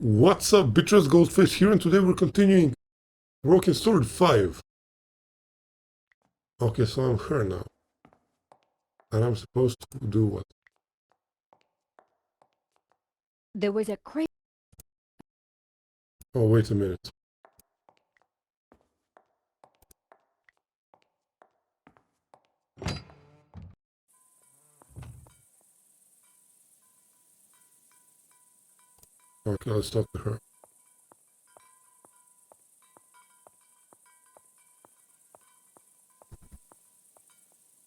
What's up, bitches? Ghostface here, and today we're continuing Broken Sword 5. Okay, so I'm her now. And I'm supposed to do what? There was a crate. Oh, wait a minute. Okay, let's talk to her.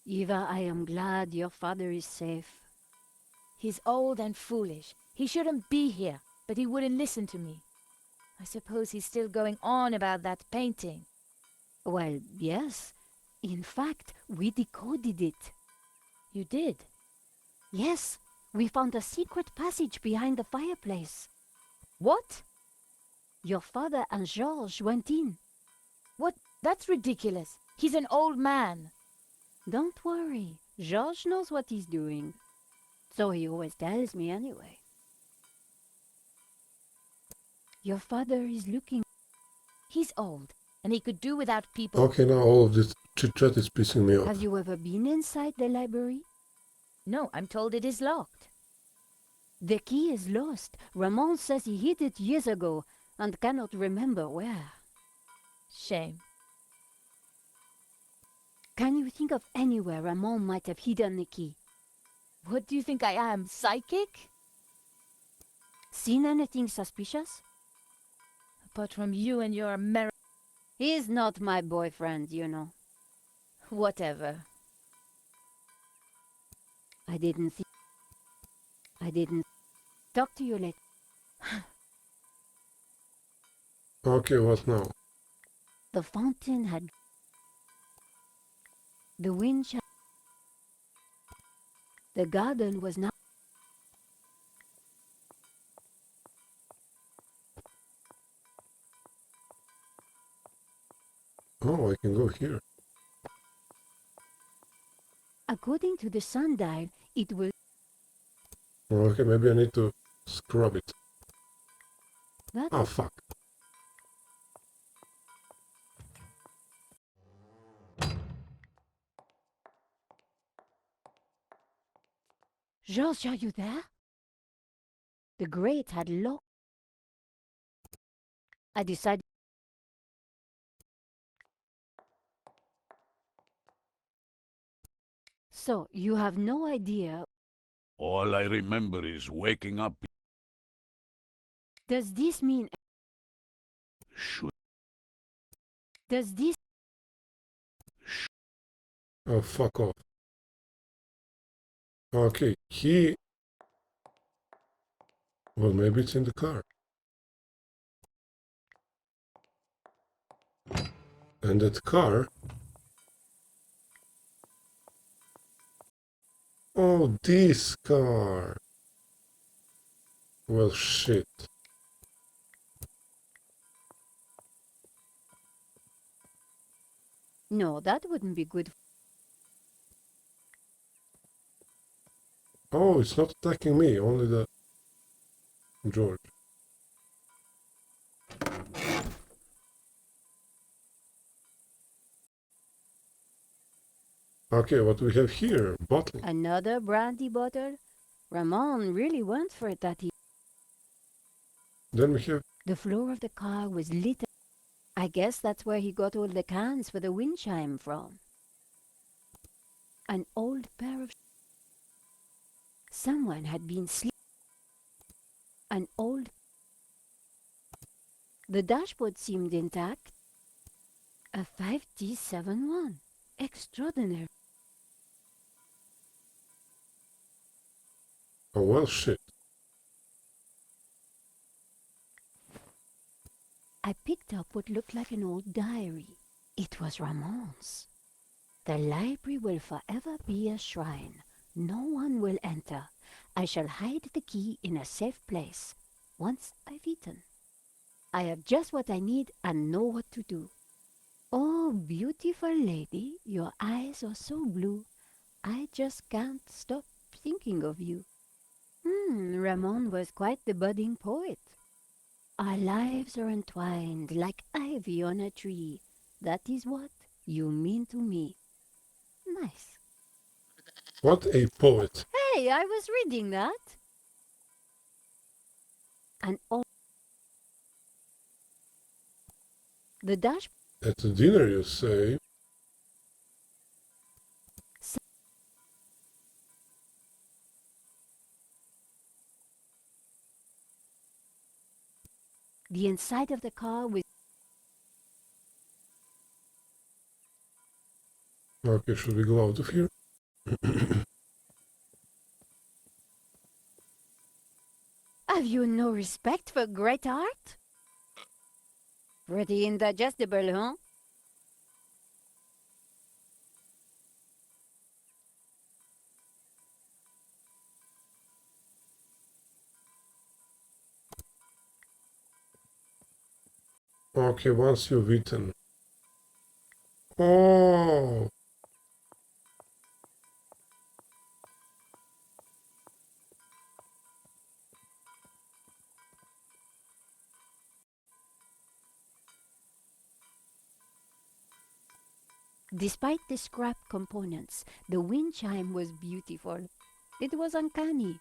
Eva, I am glad your father is safe. He's old and foolish. He shouldn't be here, but he wouldn't listen to me. I suppose he's still going on about that painting. Well, yes. In fact, we decoded it. You did? Yes, we found a secret passage behind the fireplace. What? Your father and Georges went in. What? That's ridiculous. He's an old man. Don't worry, Georges knows what he's doing. So he always tells me anyway. Your father is looking. He's old, and he could do without people. Okay, now all of this chit-chat is pissing me off. Have you ever been inside the library? No, I'm told it is locked. The key is lost. Ramon says he hid it years ago and cannot remember where. Shame. Can you think of anywhere Ramon might have hidden the key? What do you think I am, psychic? Seen anything suspicious? Apart from you and your He's not my boyfriend, you know. Whatever. I didn't talk to you later. Okay, what now? The fountain had the wind chimed. The garden was now. Oh, I can go here. According to the sundial, it will. Okay, maybe I need to scrub it. That Oh, fuck. Georges, are you there? The grate had locked. I decided. So, you have no idea. All I remember is waking up. Does this mean. Should Does this. Oh, fuck off. Okay, he... Well, maybe it's in the car. And that car... Oh, this car! Well, shit. No, that wouldn't be good. Oh, it's not attacking me, only the... George. Okay, what we have here? Bottling. Another brandy bottle? Ramon really went for it that he. Then we have... The floor of the car was lit. I guess that's where he got all the cans for the wind chime from. An old pair of. Someone had been sleeping. An old. The dashboard seemed intact. A 5T71. Extraordinary. Oh, well, shit. I picked up what looked like an old diary. It was Ramon's. The library will forever be a shrine. No one will enter. I shall hide the key in a safe place. Once I've eaten. I have just what I need and know what to do. Oh, beautiful lady, your eyes are so blue. I just can't stop thinking of you. Ramon was quite the budding poet. Our lives are entwined like ivy on a tree. That is what you mean to me. Nice. What a poet. Hey, I was reading that. And all the dash. At the dinner, you say? The inside of the car with Okay, should we go out of here? Have you no respect for great art? Pretty indigestible, huh? Okay, once you've eaten. Oh! Despite the scrap components, the wind chime was beautiful. It was uncanny.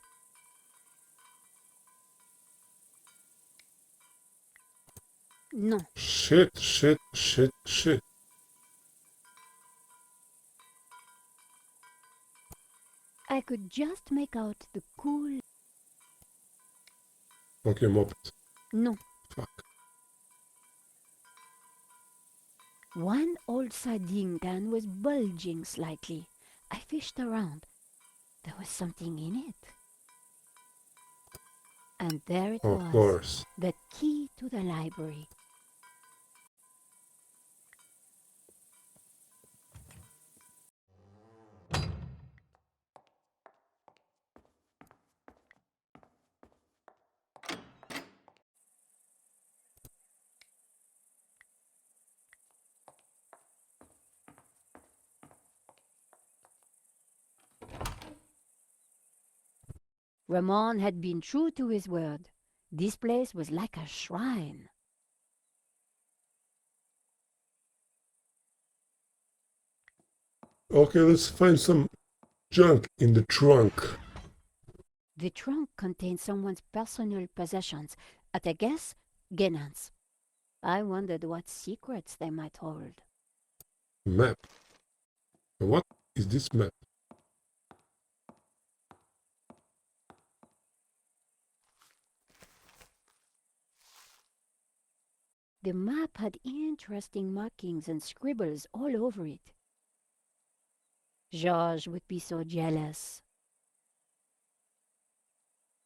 No, Shit, shit, shit, shit. I could just make out the cool. Okay, moped. No, Fuck. one old sardine can was bulging slightly. I fished around. There was something in it. And there it Of was, course. the key to the library. Ramon had been true to his word. This place was like a shrine. Okay, let's find some junk in the trunk. The trunk contained someone's personal possessions, at a guess, Genan's. I wondered what secrets they might hold. Map. What is this map? The map had interesting markings and scribbles all over it. Georges would be so jealous.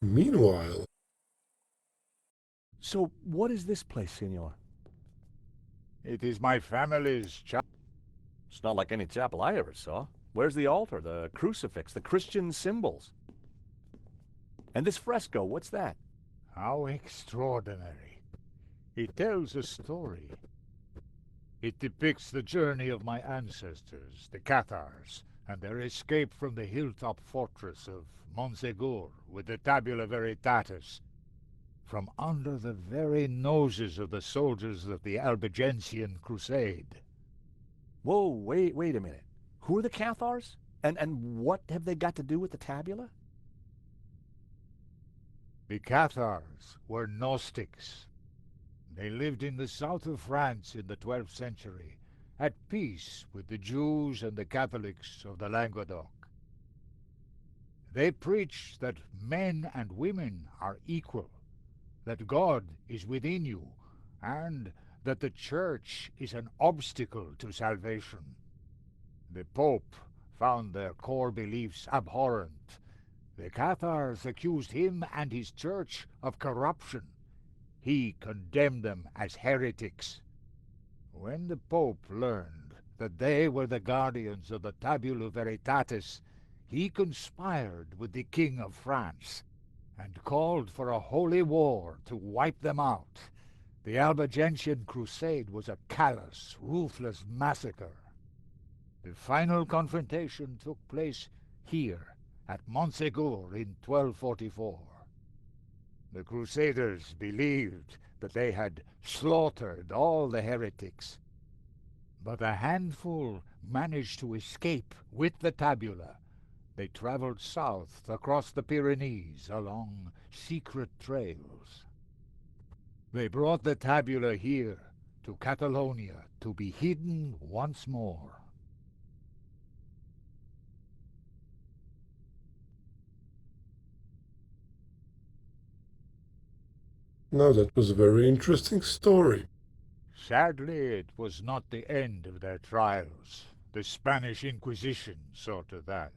Meanwhile, So, what is this place, senor? It is my family's chapel. It's not like any chapel I ever saw. Where's the altar, the crucifix, the Christian symbols? And this fresco, what's that? How extraordinary. It tells a story. It depicts the journey of my ancestors, the Cathars, and their escape from the hilltop fortress of Montserrat with the Tabula Veritatis, from under the very noses of the soldiers of the Albigensian Crusade. Whoa, wait a minute. Who are the Cathars? And what have they got to do with the tabula? The Cathars were Gnostics. They lived in the south of France in the 12th century, at peace with the Jews and the Catholics of the Languedoc. They preach that men and women are equal, that God is within you, and that the Church is an obstacle to salvation. The Pope found their core beliefs abhorrent. The Cathars accused him and his Church of corruption. He condemned them as heretics. When the Pope learned that they were the guardians of the Tabula Veritatis, he conspired with the King of France and called for a holy war to wipe them out. The Albigensian Crusade was a callous, ruthless massacre. The final confrontation took place here at Montségur in 1244. The Crusaders believed that they had slaughtered all the heretics. But a handful managed to escape with the tabula. They traveled south across the Pyrenees along secret trails. They brought the tabula here to Catalonia to be hidden once more. Now that was a very interesting story. Sadly, it was not the end of their trials. The Spanish Inquisition saw to that.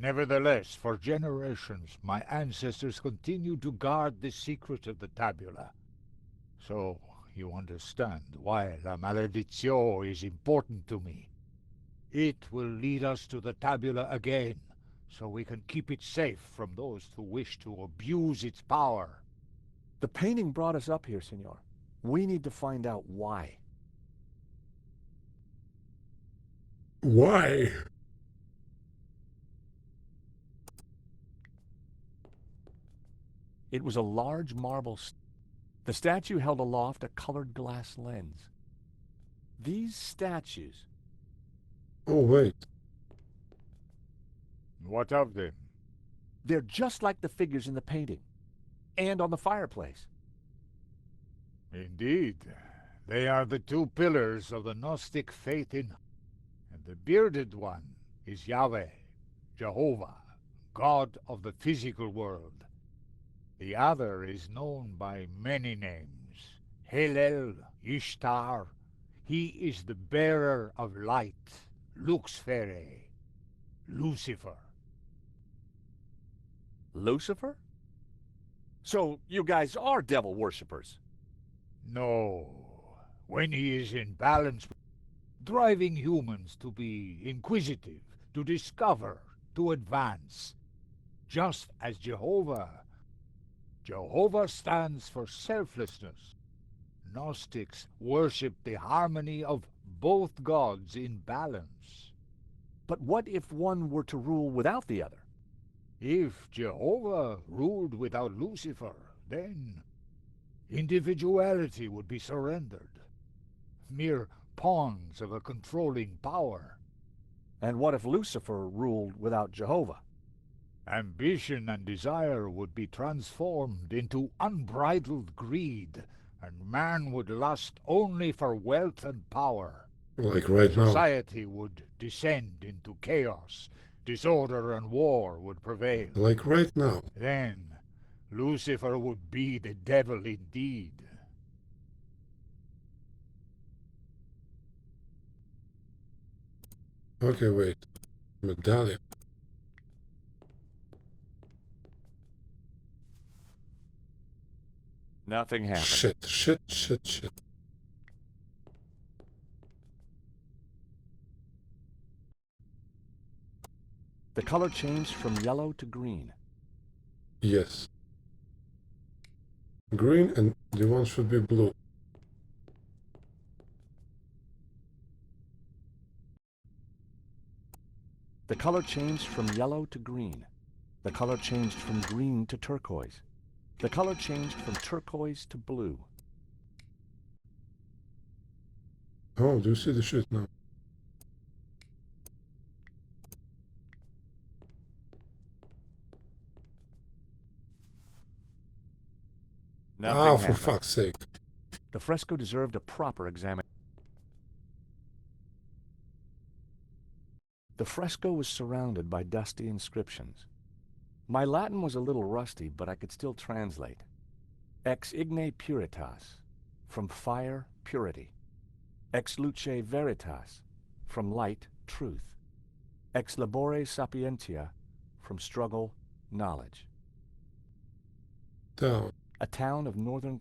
Nevertheless, for generations, my ancestors continued to guard the secret of the tabula. So, you understand why La Maledicció is important to me. It will lead us to the tabula again, so we can keep it safe from those who wish to abuse its power. The painting brought us up here, senor. We need to find out why. Why? It was a large marble the statue held aloft a colored glass lens. These statues... Oh, wait. What of them? They're just like the figures in the painting. And on the fireplace. Indeed. They are the two pillars of the Gnostic faith and the bearded one is Yahweh, Jehovah, God of the physical world. The other is known by many names. Helel, Ishtar. He is the bearer of light, Luxfere, Lucifer. Lucifer? So you guys are devil worshippers? No. When he is in balance, driving humans to be inquisitive, to discover, to advance. Just as Jehovah stands for selflessness. Gnostics worship the harmony of both gods in balance. But what if one were to rule without the other? If Jehovah ruled without Lucifer, then individuality would be surrendered. Mere pawns of a controlling power. And what if Lucifer ruled without Jehovah? Ambition and desire would be transformed into unbridled greed, and man would lust only for wealth and power. Like right now. Society would descend into chaos. Disorder and war would prevail. Like right now. Then Lucifer would be the devil indeed. Okay, wait. Medallion. Nothing happened. Shit. The color changed from yellow to green. Yes. Green, and the one should be blue. The color changed from yellow to green. The color changed from green to turquoise. The color changed from turquoise to blue. Oh, do you see the shit now? Nothing For happened. fuck's sake. The fresco deserved a proper examination. The fresco was surrounded by dusty inscriptions. My Latin was a little rusty, but I could still translate. Ex igne puritas, from fire, purity. Ex luce veritas, from light, truth. Ex labore sapientia, from struggle, knowledge. Down. A town of northern...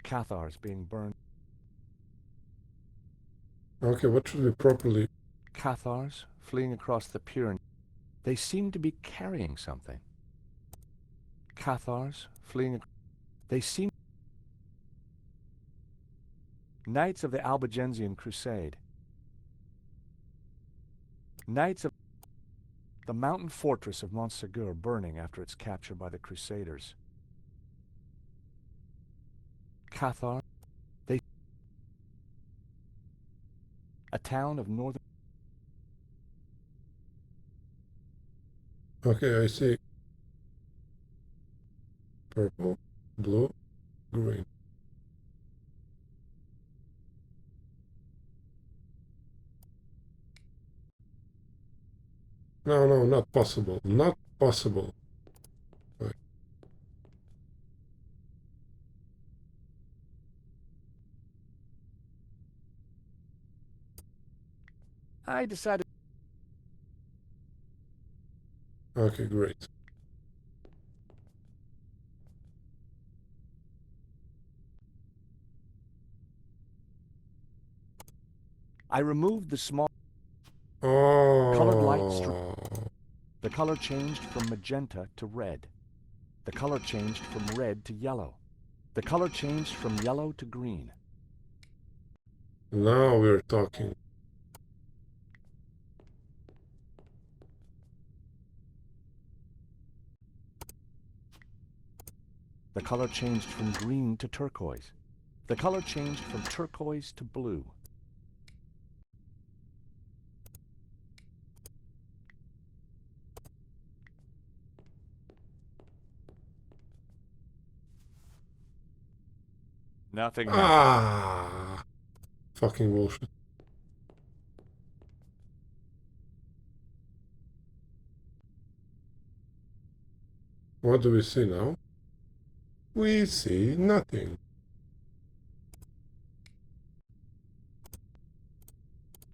Cathars being burned. Okay, what should be properly? Cathars fleeing across the Pyrenees. They seem to be carrying something. Cathars fleeing... They seem... Knights of the Albigensian Crusade. Knights of... The mountain fortress of Montserrat burning after its capture by the Crusaders. Cathar, a town of northern... Okay, I see. Purple, blue, green. No, no, not possible. Not possible. Wait. I decided... Okay, great. I removed the small... Oh. Colored light strip. The color changed from magenta to red. The color changed from red to yellow. The color changed from yellow to green. Now we're talking. The color changed from green to turquoise. The color changed from turquoise to blue. Nothing happened. Ah. Fucking bullshit. What do we see now? We see nothing.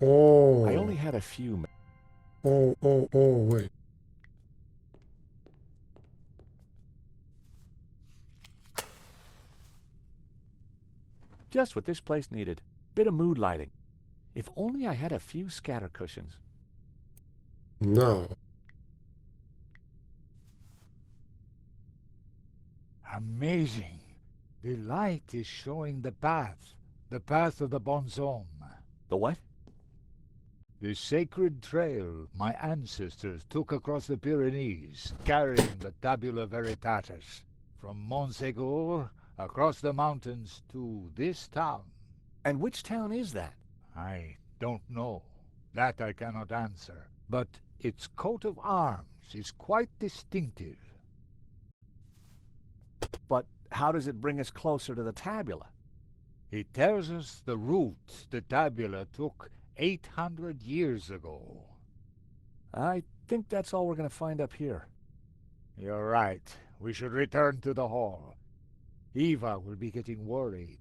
Oh. I only had a few... Oh, wait. Just what this place needed. Bit of mood lighting. If only I had a few scatter cushions. Now. Amazing. The light is showing the path of the bonhomme. The what? The sacred trail my ancestors took across the Pyrenees, carrying the Tabula Veritatis, from Montserrat across the mountains to this town. And which town is that? I don't know. That I cannot answer. But its coat of arms is quite distinctive. But how does it bring us closer to the tabula? It tells us the route the tabula took 800 years ago. I think that's all we're going to find up here. You're right. We should return to the hall. Eva will be getting worried.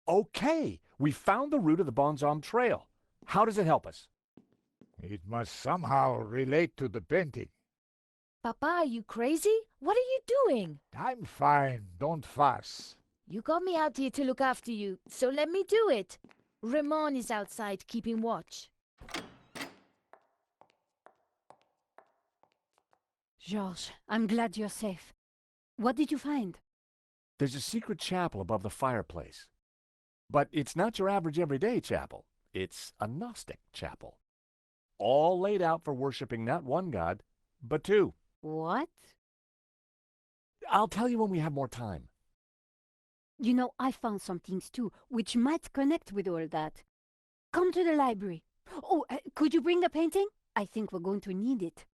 Okay, we found the route of the Bonhomme Trail. How does it help us? It must somehow relate to the painting. Papa, are you crazy? What are you doing? I'm fine. Don't fuss. You got me out here to look after you, so let me do it. Ramon is outside keeping watch. Georges, I'm glad you're safe. What did you find? There's a secret chapel above the fireplace. But it's not your average everyday chapel. It's a Gnostic chapel. All laid out for worshiping not one god, but two. What? I'll tell you when we have more time. You know, I found some things too, which might connect with all that. Come to the library. Oh, could you bring the painting? I think we're going to need it.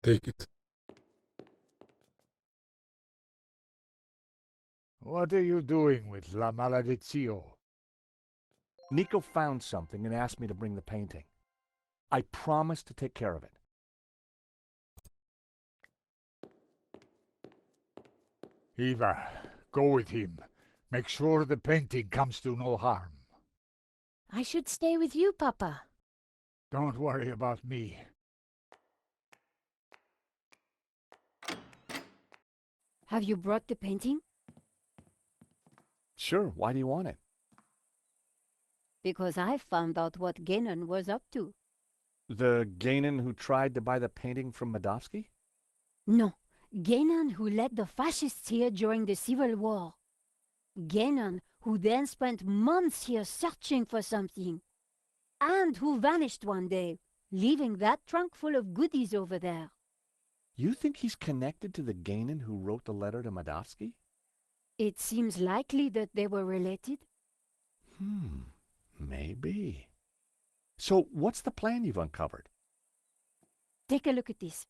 Take it. What are you doing with La Maledizio? Nico found something and asked me to bring the painting. I promised to take care of it. Eva, go with him. Make sure the painting comes to no harm. I should stay with you, Papa. Don't worry about me. Have you brought the painting? Sure, why do you want it? because I found out what Genon was up to. The Gainan who tried to buy the painting from Medovsky? No, Genon who led the fascists here during the Civil War. Genon who then spent months here searching for something, and who vanished one day, leaving that trunk full of goodies over there. You think he's connected to the Gainan who wrote the letter to Medovsky? It seems likely that they were related. Maybe. So what's the plan you've uncovered? Take a look at this.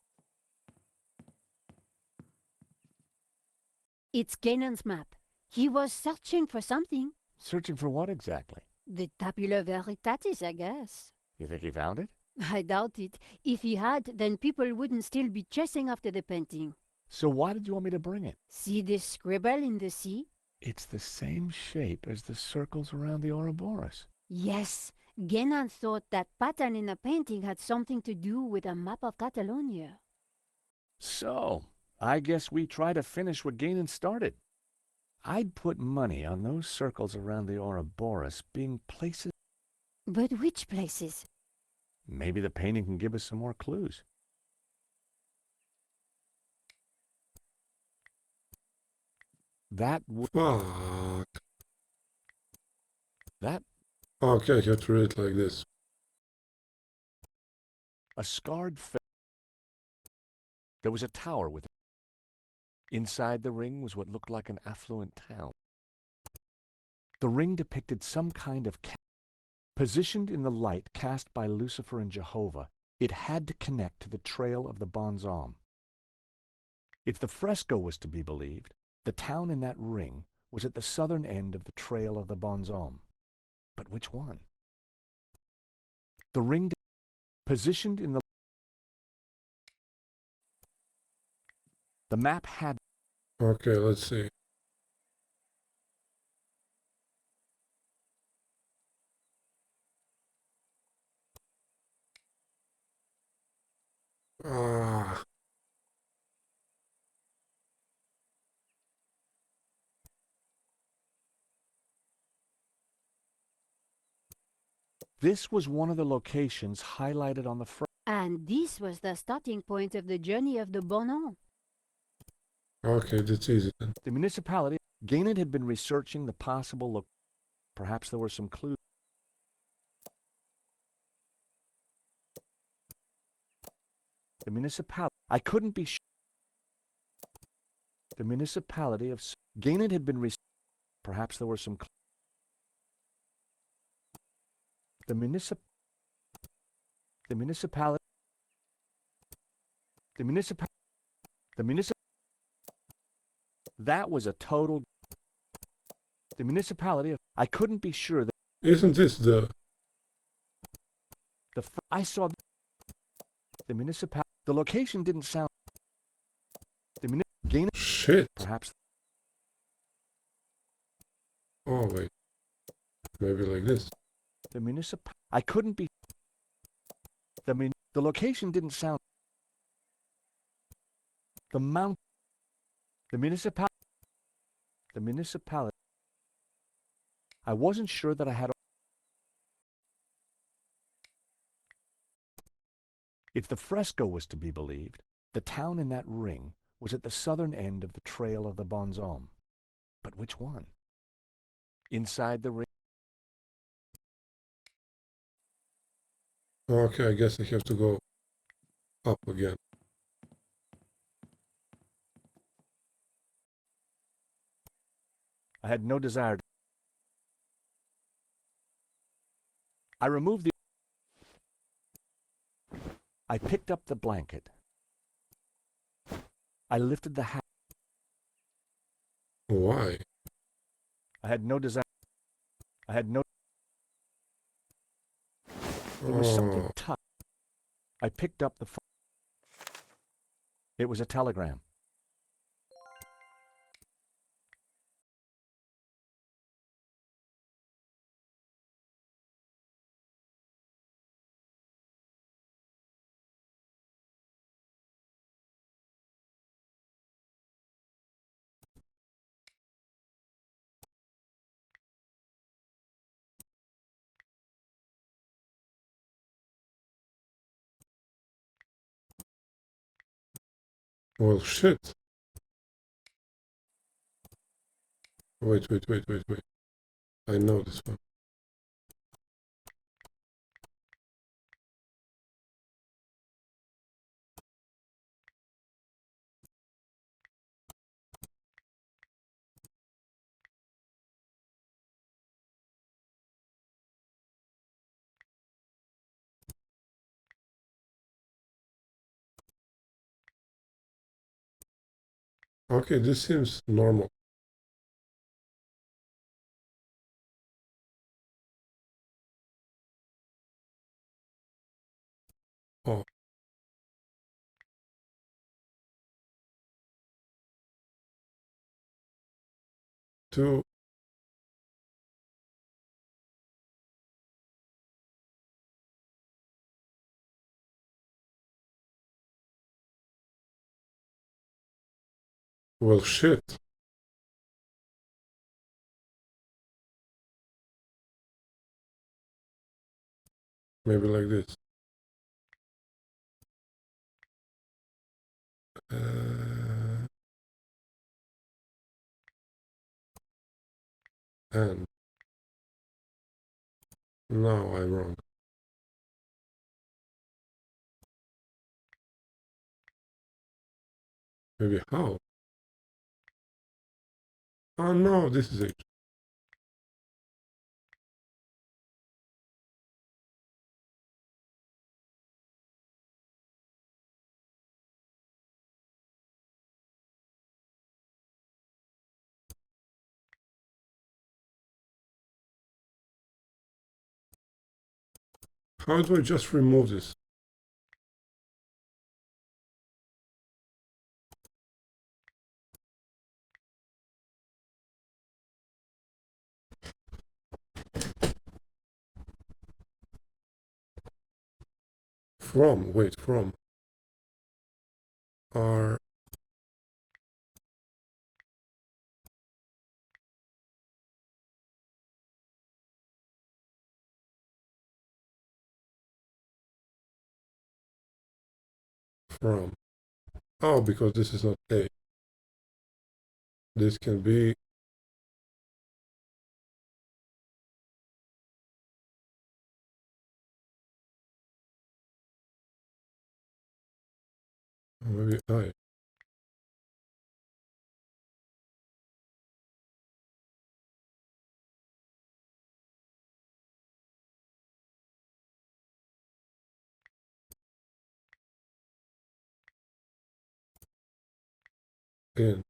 It's Genon's map. He was searching for something. Searching for what exactly? The Tabula Veritatis, I guess. You think he found it? I doubt it. If he had, then people wouldn't still be chasing after the painting. So why did you want me to bring it? See this scribble in the sea? It's the same shape as the circles around the Ouroboros. Yes, Genon thought that pattern in the painting had something to do with a map of Catalonia. So, I guess we try to finish what Gainan started. I'd put money on those circles around the Ouroboros being places. But which places? Maybe the painting can give us some more clues. That Fuck. that Okay, I have to read it like this. a scarred face. There was a tower with it. Inside the ring was what looked like an affluent town. The ring depicted some kind of positioned in the light cast by Lucifer and Jehovah. It had to connect to the trail of the Bon Homme. If the fresco was to be believed, the town in that ring was at the southern end of the trail of the Bon Homme. But which one? The ring positioned in the map had. Okay, let's see. Ah, This was one of the locations highlighted on the front. And this was the starting point of the journey of the Bonan. okay, that's easy then. The municipality, Gainan had been researching the possible look. Perhaps there were some clues. The municipality, I couldn't be sure. The municipality of Gainan had been perhaps there were some clues. The municipality, the municipality, that was a total. The municipality of, I couldn't be sure that Isn't this the... I saw the municipality. The location didn't sound. The Gainan, Shit. perhaps. Oh, wait. Maybe like this. The municipal. I couldn't be. The location didn't sound. The mount. The municipal. The municipality. I wasn't sure that I had. If the fresco was to be believed, the town in that ring was at the southern end of the trail of the Bon Homme. But which one? Inside the ring. Okay, I guess I have to go up again. I had no desire. I removed the. I picked up the blanket. I lifted the hat. Why? I had no desire. I had no. There was something Oh, tough. I picked up the phone. It was a telegram. Well, shit. Wait. I know this one. Okay, this seems normal. Oh. Two. Well, shit. Maybe like this. And now I'm wrong. Maybe how? Oh no, this is it. How do I just remove this? From R from. Oh, because this is not A. This can be maybe I. In.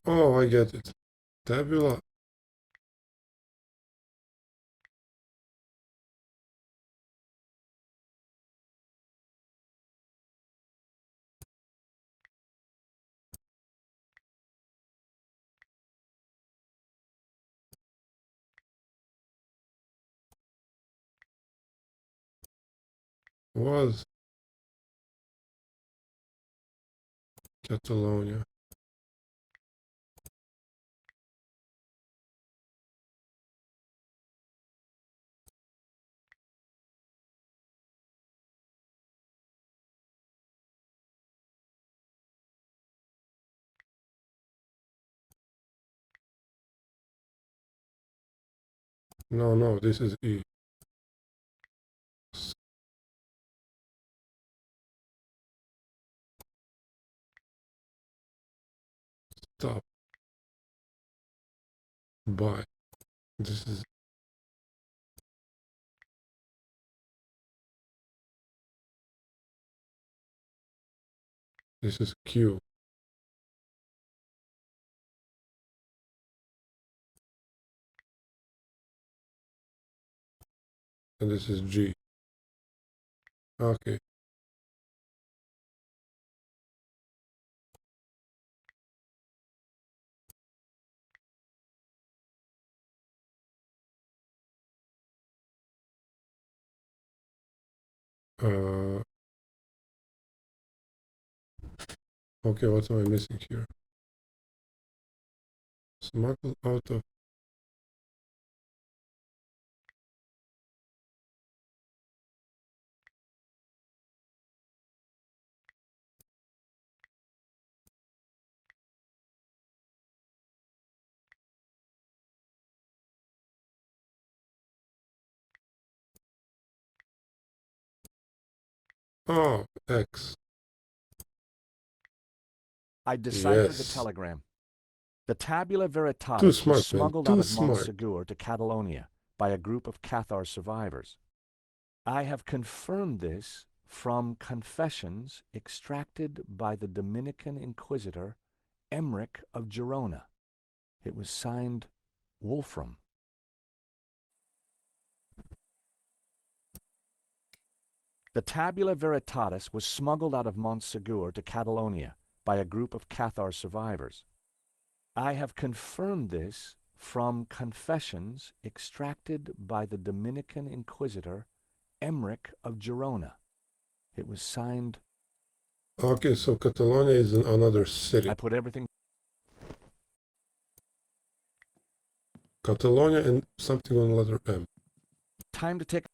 Oh, I get it. Tabula was Catalonia. No, this is E. Stop by. This is This is Q. And this is G. Okay. Okay, what am I missing here? Smuggle out of... Oh, X. I deciphered the Yes. telegram. The Tabula Too Veritatis smart, was man. smuggled Too out of smart. Montserrat to Catalonia by a group of Cathar survivors. I have confirmed this from confessions extracted by the Dominican Inquisitor Emmerich of Girona. It was signed Wolfram. The Tabula Veritatis was smuggled out of Montserrat to Catalonia by a group of Cathar survivors. I have confirmed this from confessions extracted by the Dominican Inquisitor Emmerich of Girona. It was signed... Okay, so Catalonia is in another city. I put everything... Catalonia and something on letter M. Time to take...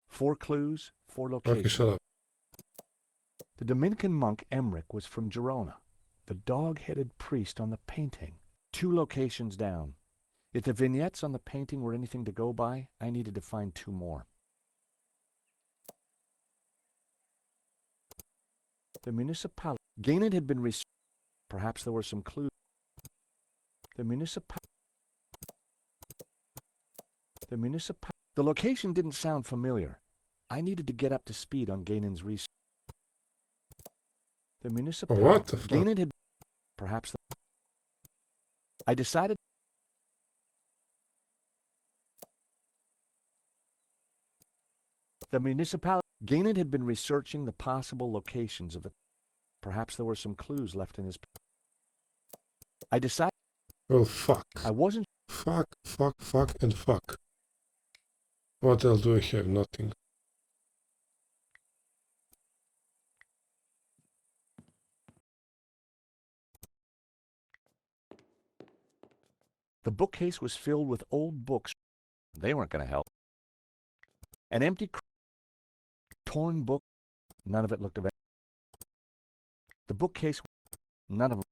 4 clues, 4 locations. Okay, shut up. The Dominican monk Emmerich was from Girona. The dog-headed priest on the painting. 2 locations down. If the vignettes on the painting were anything to go by, I needed to find 2 more. The municipality. Gained had been researched. Perhaps there were some clues. The municipality. The location didn't sound familiar. I needed to get up to speed on Gainon's research. The municipality. What the fuck? Gainon had... Perhaps... I decided... The municipality... Gainon had been researching the possible locations of the... Perhaps there were some clues left in his... I decided... Well, fuck. I wasn't... Fuck, fuck, fuck, and fuck. What else do I have? Nothing. The bookcase was filled with old books. They weren't going to help. An empty, torn book. None of it looked of it. The bookcase. None of them.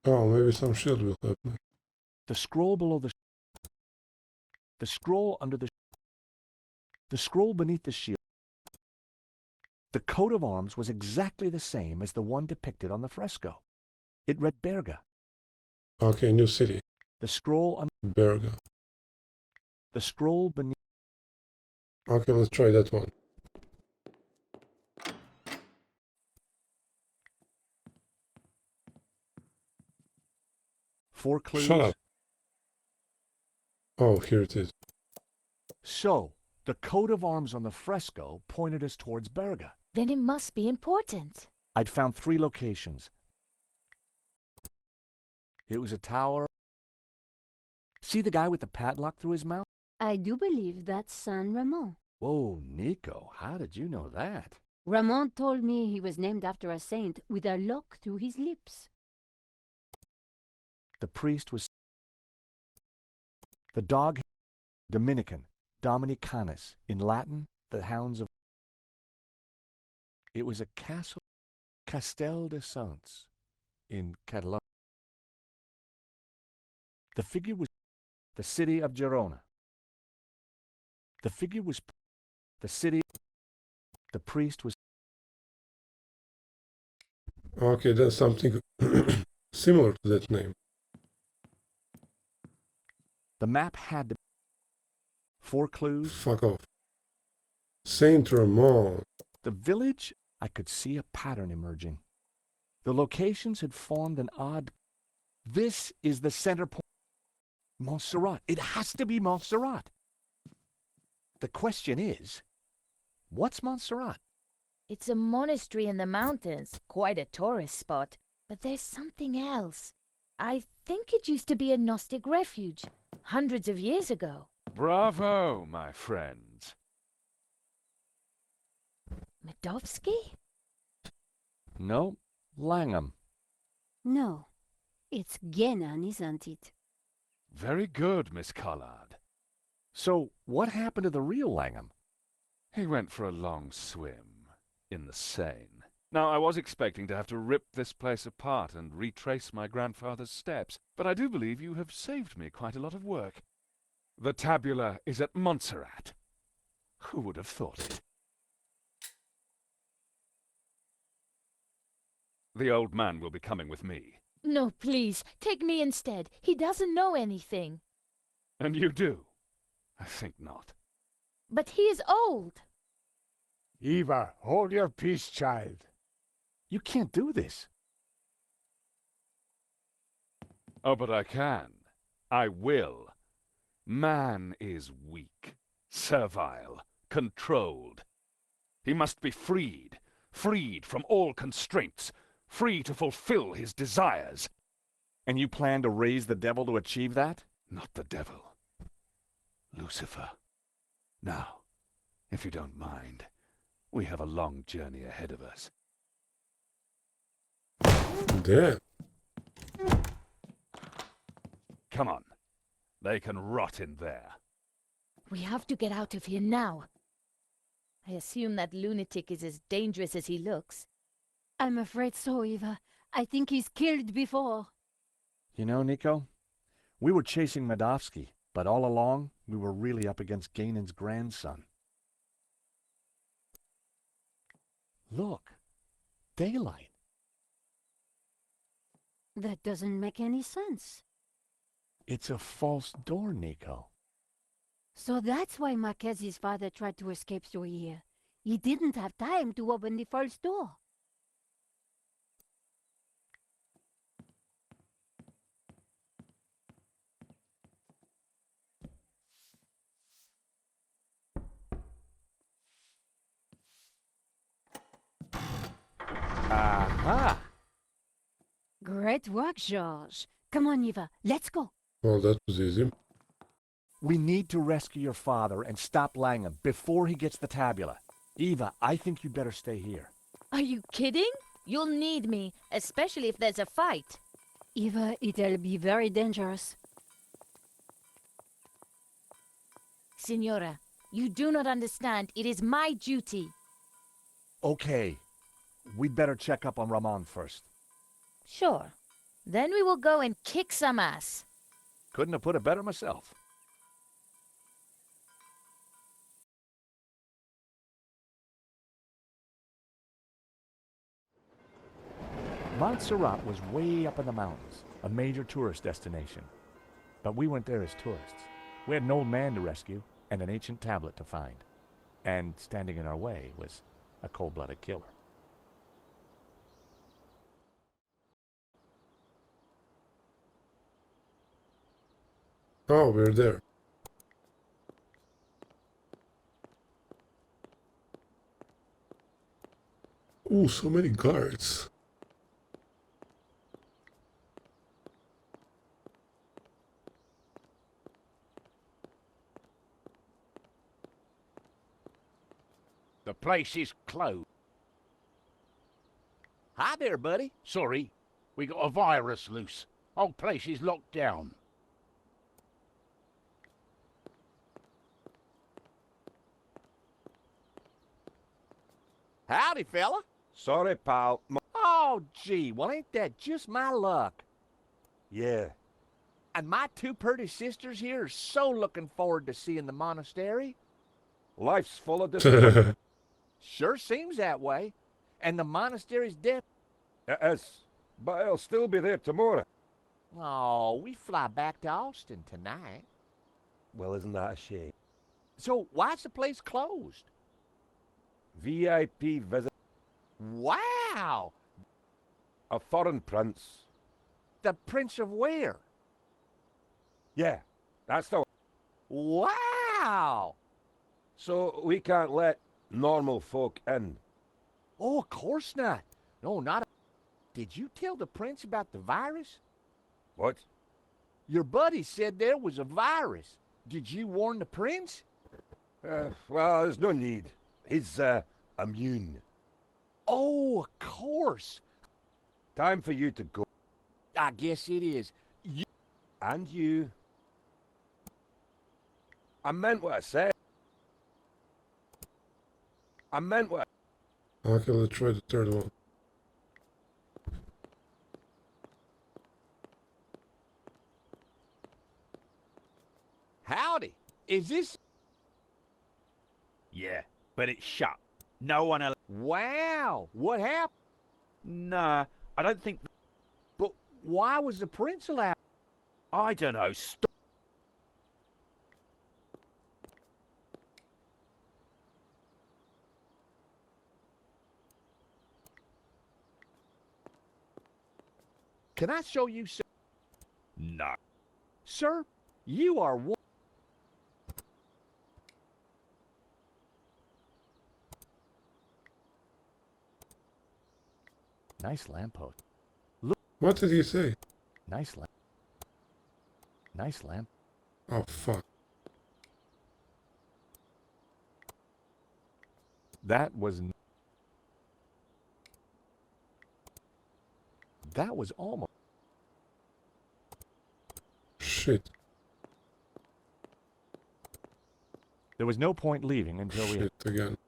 Oh, maybe some shield will help me. The scroll below the... The scroll under the... The scroll beneath the shield. The coat of arms was exactly the same as the one depicted on the fresco. It read Berga. Okay, new city. The scroll on... Berga. The scroll beneath... Okay, let's try that one. Four clues. Shut up. Oh, here it is. So, the coat of arms on the fresco pointed us towards Berga. Then it must be important. I'd found 3 locations. It was a tower. See the guy with the padlock through his mouth? I do believe that's San Ramon. Whoa, Nico, how did you know that? Ramon told me he was named after a saint with a lock through his lips. The priest was... The dog... Dominican, Dominicanus, in Latin, the hounds of... It was a castle, Castel de Sants, in Catalonia. The figure was the city of Girona. The figure was the city. The priest was... Okay, that's something similar to that name. The map had to... 4 clues. Fuck off. Saint Ramon. The village, I could see a pattern emerging. The locations had formed an odd... This is the center point. Montserrat. It has to be Montserrat. The question is, what's Montserrat? It's a monastery in the mountains, quite a tourist spot. But there's something else. I think it used to be a Gnostic refuge, hundreds of years ago. Bravo, my friends. Medovsky? No, Langham. No, it's Genan, isn't it? Very good, Miss Collard. So, what happened to the real Langham? He went for a long swim in the Seine. Now, I was expecting to have to rip this place apart and retrace my grandfather's steps, but I do believe you have saved me quite a lot of work. The tabula is at Montserrat. Who would have thought it? The old man will be coming with me. No, please, take me instead. He doesn't know anything. And you do? I think not. But he is old. Eva, hold your peace, child. You can't do this. Oh, but I can. I will. Man is weak, servile, controlled. He must be freed, freed from all constraints, free to fulfill his desires. And you plan to raise the devil to achieve that? Not the devil. Lucifer. Now, if you don't mind, we have a long journey ahead of us. Damn. Come on. They can rot in there. We have to get out of here now. I assume that lunatic is as dangerous as he looks. I'm afraid so, Eva. I think he's killed before. You know, Nico, we were chasing Medovsky, but all along, we were really up against Ganon's grandson. Look, daylight. That doesn't make any sense. It's a false door, Nico. So that's why Marquez's father tried to escape through here. He didn't have time to open the false door. Aha! Great work, George. Come on, Eva, let's go. Well, that was easy. We need to rescue your father and stop Langham before he gets the tabula. Eva, I think you'd better stay here. Are you kidding? You'll need me, especially if there's a fight. Eva, it'll be very dangerous. Signora, you do not understand. It is my duty. Okay. We'd better check up on Ramon first. Sure. Then we will go and kick some ass. Couldn't have put it better myself. Montserrat was way up in the mountains, a major tourist destination. But we went there as tourists. We had an old man to rescue and an ancient tablet to find. And standing in our way was a cold-blooded killer. Oh, we're there. Ooh, so many guards. The place is closed. Hi there, buddy. Sorry, we got a virus loose. Whole place is locked down. Howdy, fella. Sorry, pal. Oh, gee, well, ain't that just my luck? Yeah. And my two pretty sisters here are so looking forward to seeing the monastery. Life's full of disappointment. Sure seems that way. And the monastery's dead. It is. But I'll still be there tomorrow. Oh, we fly back to Austin tonight. Well, isn't that a shame? So why's the place closed? VIP visit. Wow! A foreign prince. The Prince of where? Yeah, that's the Wow! So we can't let normal folk in. Oh, of course not. No, not a... Did you tell the prince about the virus? What? Your buddy said there was a virus. Did you warn the prince? Well, there's no need. He's, immune. Oh, of course. Time for you to go. I guess it is. And you. I meant what I said. I meant what... Okay, let's try the third one. Howdy. Is this... Yeah, but it's shut. No one will... Wow! What happened? Nah, I don't think... But why was the prince allowed? I don't know. Stop. Can I show you, sir? No. Sir, you are one... Nice lamppost. What did he say? Nice lamp. Nice lamp. Oh, fuck. That was almost... Shit. There was no point leaving until we... Shit again.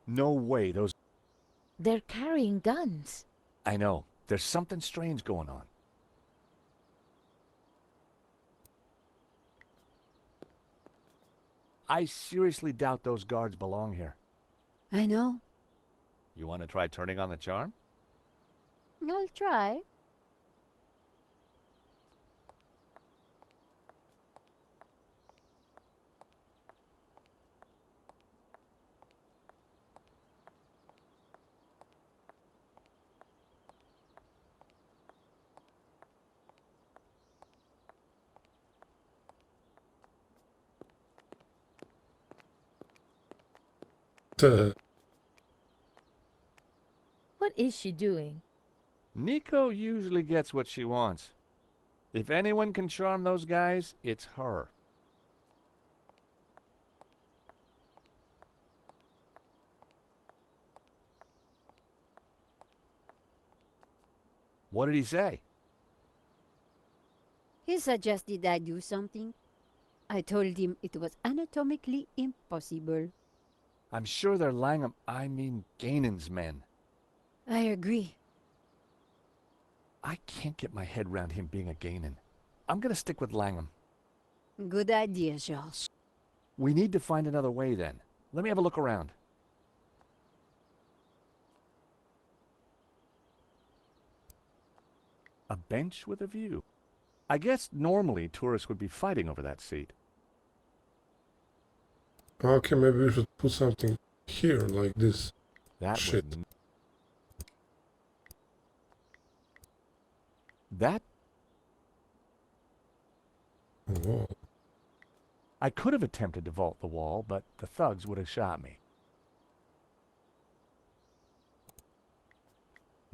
No way, those... They're carrying guns. I know. There's something strange going on. I seriously doubt those guards belong here. I know. You want to try turning on the charm? I'll try. What is she doing? Nico usually gets what she wants. If anyone can charm those guys, it's her. What did he say? He suggested I do something. I told him it was anatomically impossible. I'm sure they're Ganon's men. I agree. I can't get my head around him being a Ganon. I'm gonna stick with Langham. Good idea, George. We need to find another way then. Let me have a look around. A bench with a view. I guess normally tourists would be fighting over that seat. Okay, maybe we should put something here, like this. That Shit. was... That... Whoa. I could have attempted to vault the wall, but the thugs would have shot me.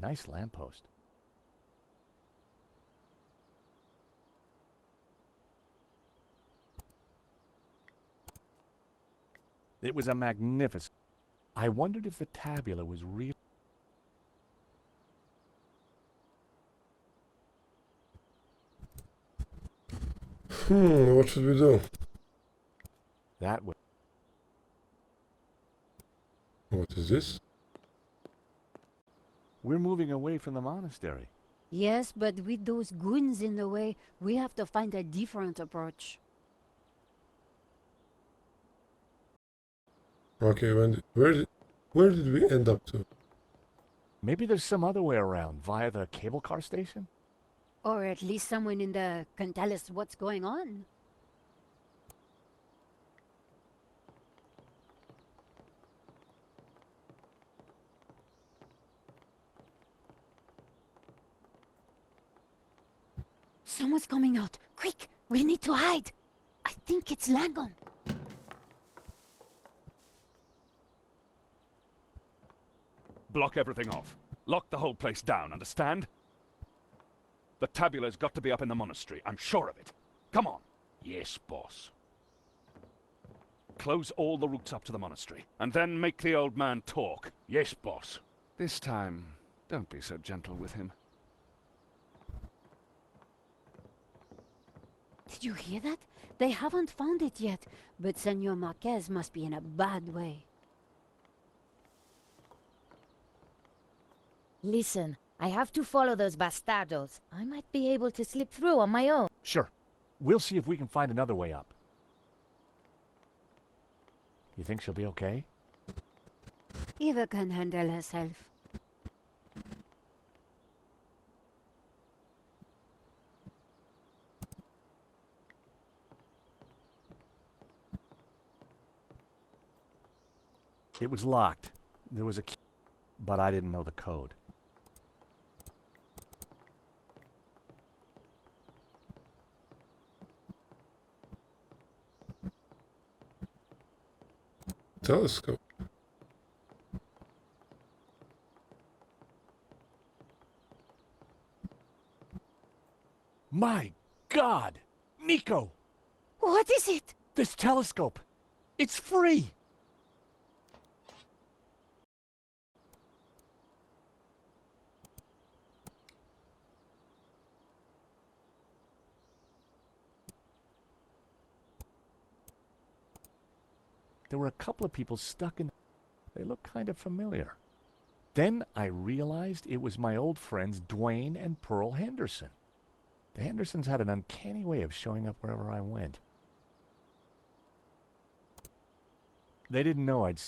Nice lamppost. It was a magnificent... I wondered if the tabula was real. What should we do? That was... What is this? We're moving away from the monastery. Yes, but with those goons in the way, we have to find a different approach. Okay, where did we end up to? Maybe there's some other way around, via the cable car station? Or at least someone in the can tell us what's going on. Someone's coming out. Quick, we need to hide. I think it's Langon. Block everything off. Lock the whole place down, understand? The tabula's got to be up in the monastery, I'm sure of it. Come on. Yes, boss. Close all the routes up to the monastery, and then make the old man talk. Yes, boss. This time, don't be so gentle with him. Did you hear that? They haven't found it yet, but Senor Marquez must be in a bad way. Listen, I have to follow those bastardos. I might be able to slip through on my own. Sure. We'll see if we can find another way up. You think she'll be okay? Eva can handle herself. It was locked. There was a key, but I didn't know the code. Telescope. My God! Nico! What is it? This telescope! It's free! There were a couple of people stuck in... They looked kind of familiar. Then I realized it was my old friends Dwayne and Pearl Henderson. The Hendersons had an uncanny way of showing up wherever I went. They didn't know I'd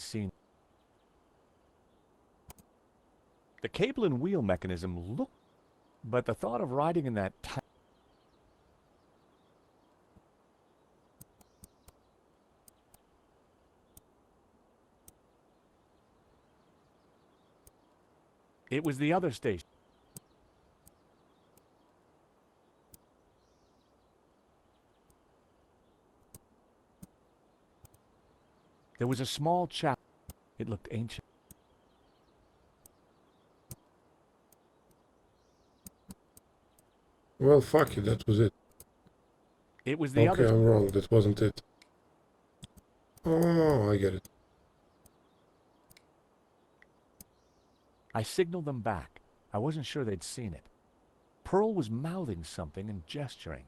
seen... The cable and wheel mechanism looked... But the thought of riding in that... It was the other station. There was a small chapel. It looked ancient. Well, fuck it, that was it. It was the Okay, other... I'm wrong, that wasn't it. Oh, I get it. I signaled them back. I wasn't sure they'd seen it. Pearl was mouthing something and gesturing.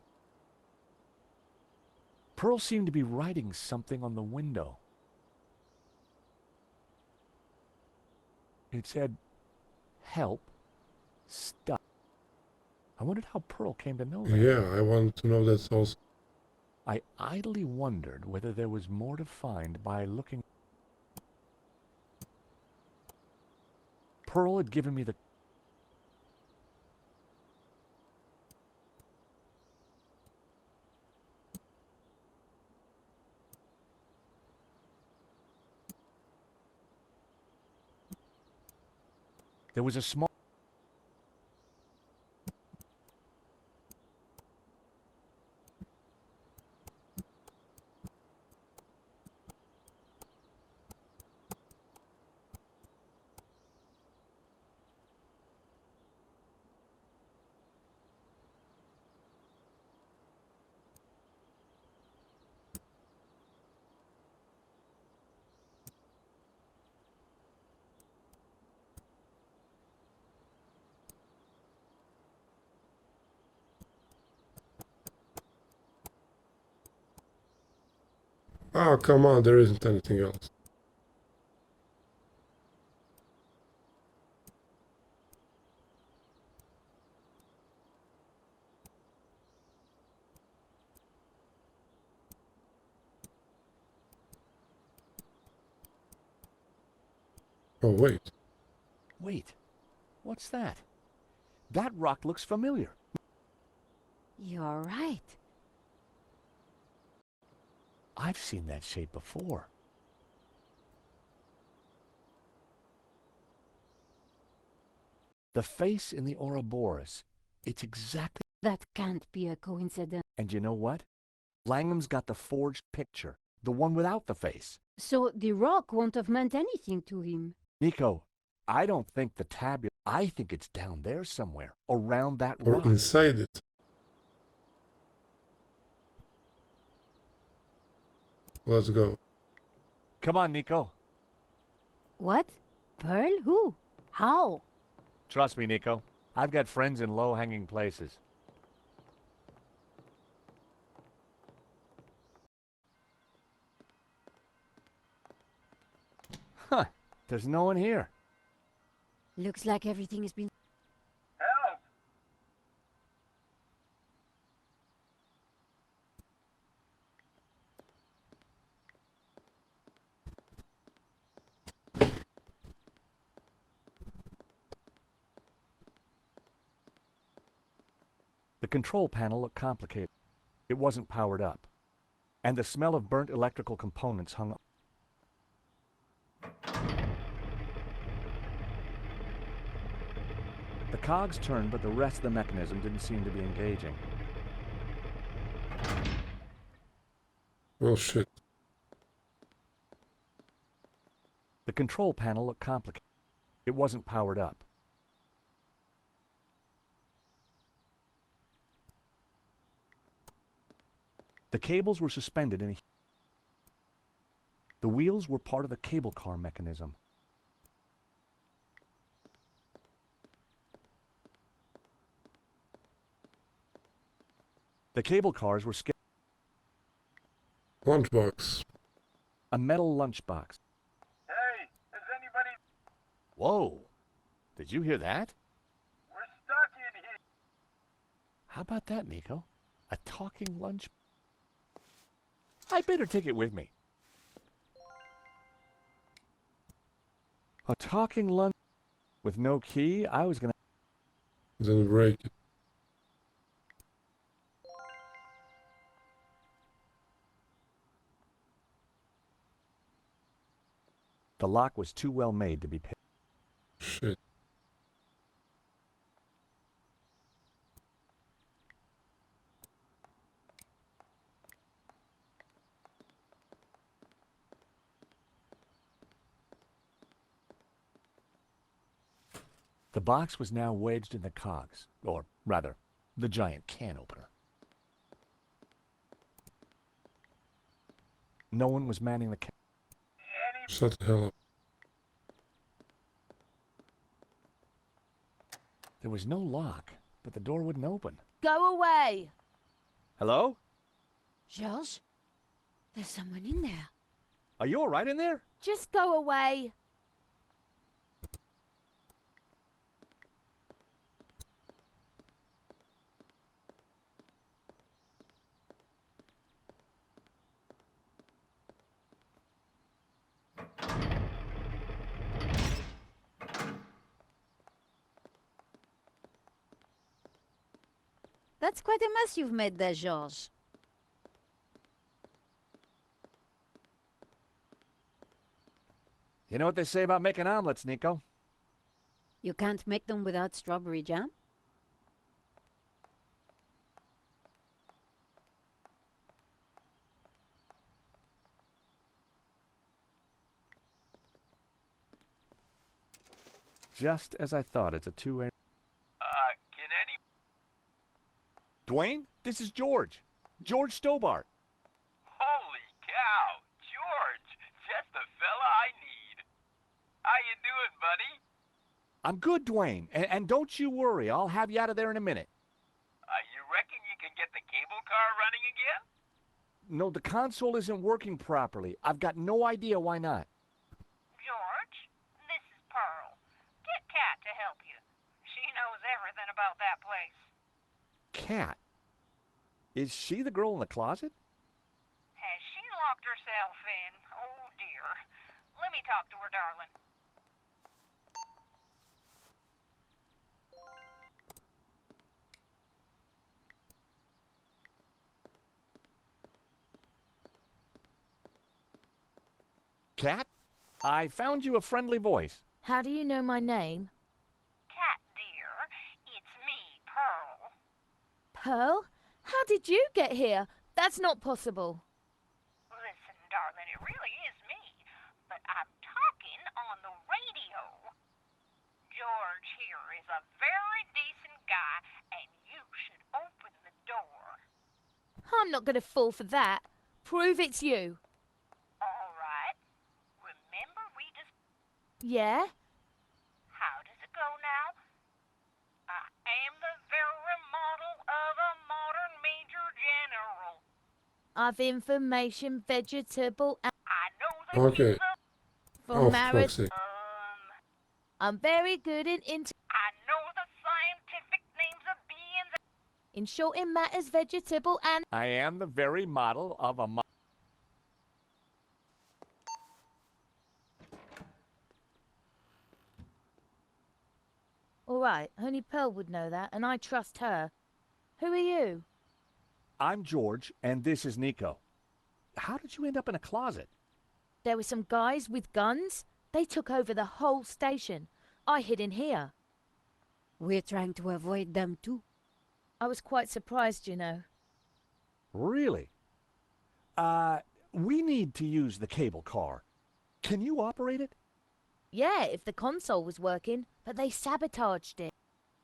Pearl seemed to be writing something on the window. It said, "Help, stuck." I wondered how Pearl came to know that. Yeah, I want to know that also. I idly wondered whether there was more to find by looking. Pearl had given me the... There was a small... Oh, come on, there isn't anything else. Oh, wait. Wait, what's that? That rock looks familiar. You're right. I've seen that shape before. The face in the Ouroboros. It's exactly... That can't be a coincidence. And you know what? Langham's got the forged picture. The one without the face. So the rock won't have meant anything to him. Nico, I don't think the tabula... I think it's down there somewhere. Around that Or rock. inside it. Let's go. Come on, Nico. What? Pearl? Who? How? Trust me, Nico. I've got friends in low-hanging places. Huh. There's no one here. Looks like everything has been... Help! The control panel looked complicated. It wasn't powered up. And the smell of burnt electrical components hung up. The cogs turned, but the rest of the mechanism didn't seem to be engaging. Well, shit. The control panel looked complicated. It wasn't powered up. The cables were suspended in a... The wheels were part of the cable car mechanism. The cable cars were Lunchbox. a metal lunchbox. Hey, is anybody... Whoa! Did you hear that? We're stuck in here. How about that, Nico? A talking lunch... I better take it with me. A talking lunch... With no key, I was gonna... Then break it. The lock was too well made to be picked. Shit. The box was now wedged in the cogs, or rather, the giant can opener. No one was manning the can. Shut the hell up. There was no lock, but the door wouldn't open. Go away! Hello? Georges? There's someone in there. Are you all right in there? Just go away! That's quite a mess you've made there, Georges. You know what they say about making omelets, Nico? You can't make them without strawberry jam? Just as I thought, it's a two-way... Can any... Dwayne, this is George. George Stobart. Holy cow! George! Just the fella I need. How you doing, buddy? I'm good, Dwayne. And don't you worry, I'll have you out of there in a minute. You reckon you can get the cable car running again? No, the console isn't working properly. I've got no idea why not. George, this is Pearl. Get Kat to help you. She knows everything about that place. Kat? Is she the girl in the closet? Has she locked herself in? Oh, dear. Let me talk to her, darling. I found you a friendly voice. How do you know my name? Cat dear, it's me, Pearl. Pearl? How did you get here? That's not possible. Listen, darling, it really is me, but I'm talking on the radio. George here is a very decent guy, and you should open the door. I'm not going to fall for that. Prove it's you. All right. Remember we just... Yeah? How does it go now? I am the very model of a modern major general. I've information, vegetable, and I know the Okay. kids of... for Oh, for marriage. fuck's sake. I'm very good in I know the scientific names of beings. in short in matters, vegetable, and I am the very model of a all right. Only Pearl would know that, and I trust her. Who are you? I'm George, and this is Nico. How did you end up in a closet? There were some guys with guns. They took over the whole station. I hid in here. We're trying to avoid them too. I was quite surprised, you know. Really? We need to use the cable car. Can you operate it? Yeah, if the console was working, but they sabotaged it.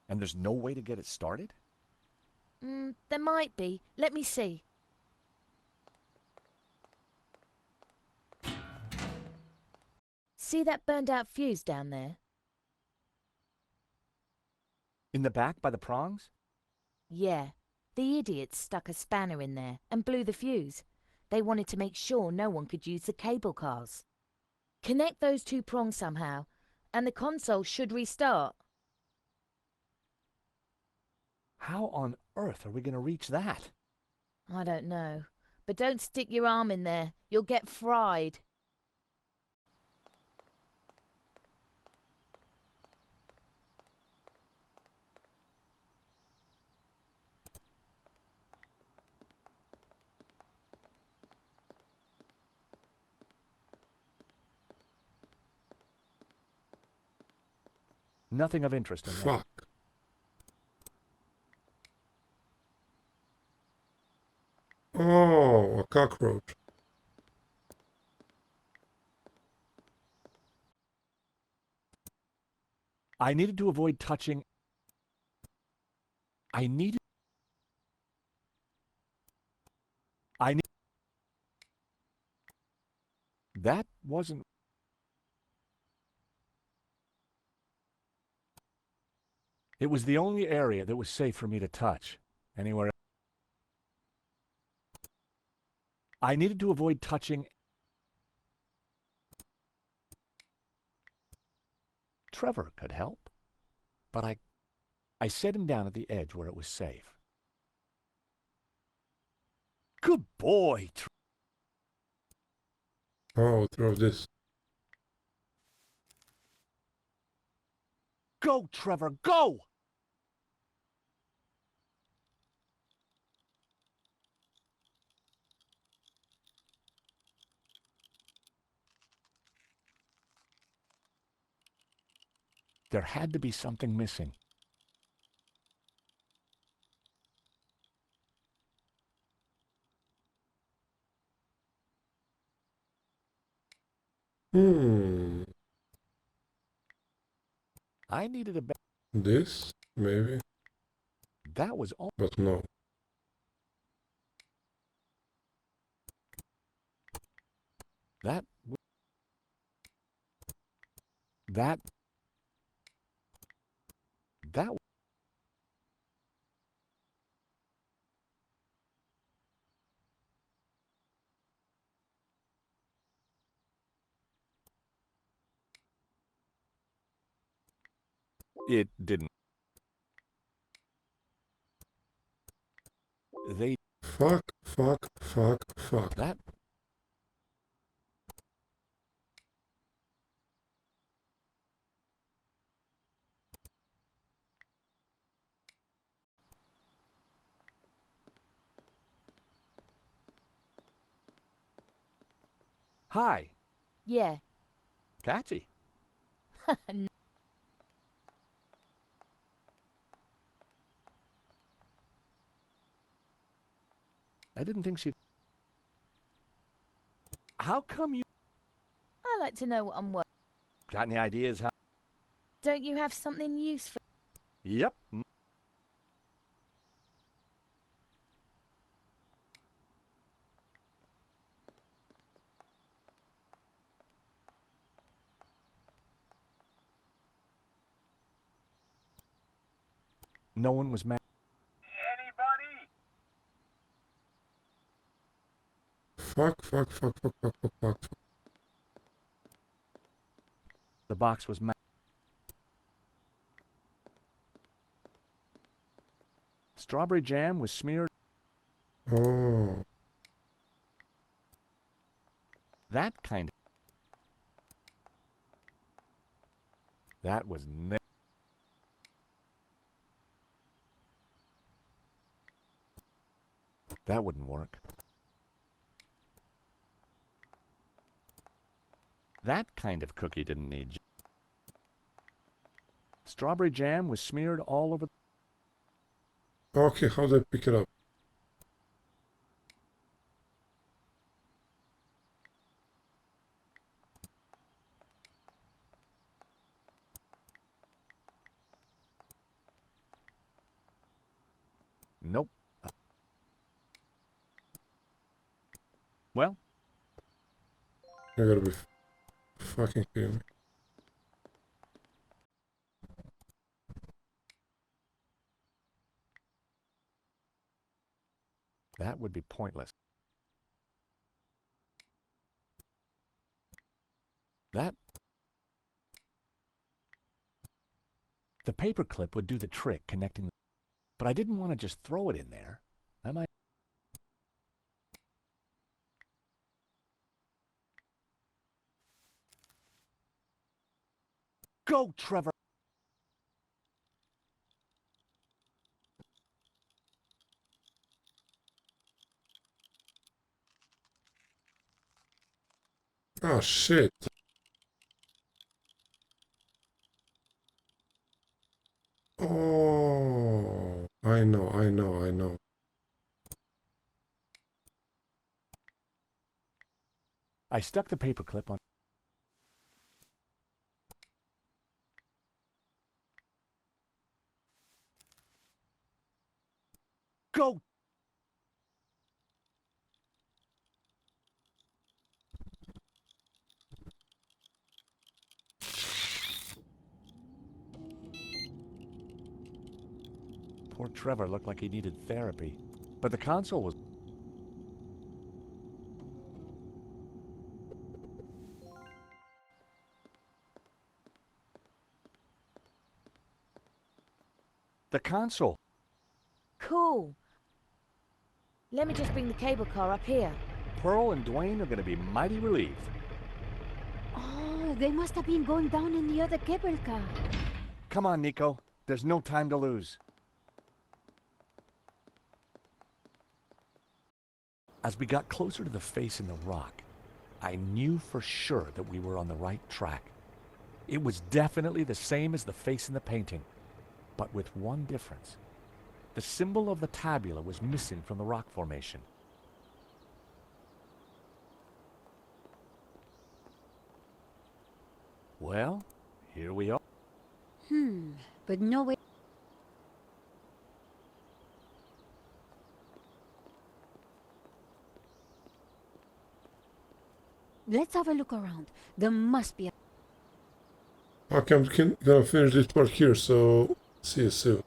And there's no way to get it started? There might be. Let me see. See that burned out fuse down there? In the back by the prongs? Yeah. The idiots stuck a spanner in there and blew the fuse. They wanted to make sure no one could use the cable cars. Connect those two prongs somehow, and the console should restart. How on earth are we going to reach that? I don't know. But don't stick your arm in there. You'll get fried. Nothing of interest in that. Fuck. Oh, a cockroach. I needed to avoid touching... I need... That wasn't... It was the only area that was safe for me to touch. Anywhere... I needed to avoid touching... Trevor could help, but I set him down at the edge where it was safe. Good boy, Oh, throw this. Go, Trevor, go! There had to be something missing. I needed a... This, maybe, That was all... but no. That... That... That... It didn't. They... Fuck, fuck, fuck, fuck. That... Hi. Yeah. Patsy. I didn't think she'd... How come you... I like to know what I'm worth. Got any ideas how... Don't you have something useful? Yep. No one was mad. Anybody? Fuck. The box was mad. Strawberry jam was smeared. Oh. That kind of... That was That wouldn't work. That kind of cookie didn't need... Strawberry jam was smeared all over... Okay, how do I pick it up? Nope. Well, I gotta be fucking kidding me. that would be pointless. That... The paperclip would do the trick connecting... But I didn't want to just throw it in there. I might... Go, Trevor! Oh shit. Oh, I know. I stuck the paperclip on... Go! Poor Trevor looked like he needed therapy. But the console was... The console! Cool. Let me just bring the cable car up here. Pearl and Dwayne are going to be mighty relieved. Oh, they must have been going down in the other cable car. Come on, Nico. There's no time to lose. As we got closer to the face in the rock, I knew for sure that we were on the right track. It was definitely the same as the face in the painting, but with one difference. The symbol of the tabula was missing from the rock formation. Well, here we are. But no way. Let's have a look around. There must be a... Okay, I'm gonna finish this part here, so see you soon.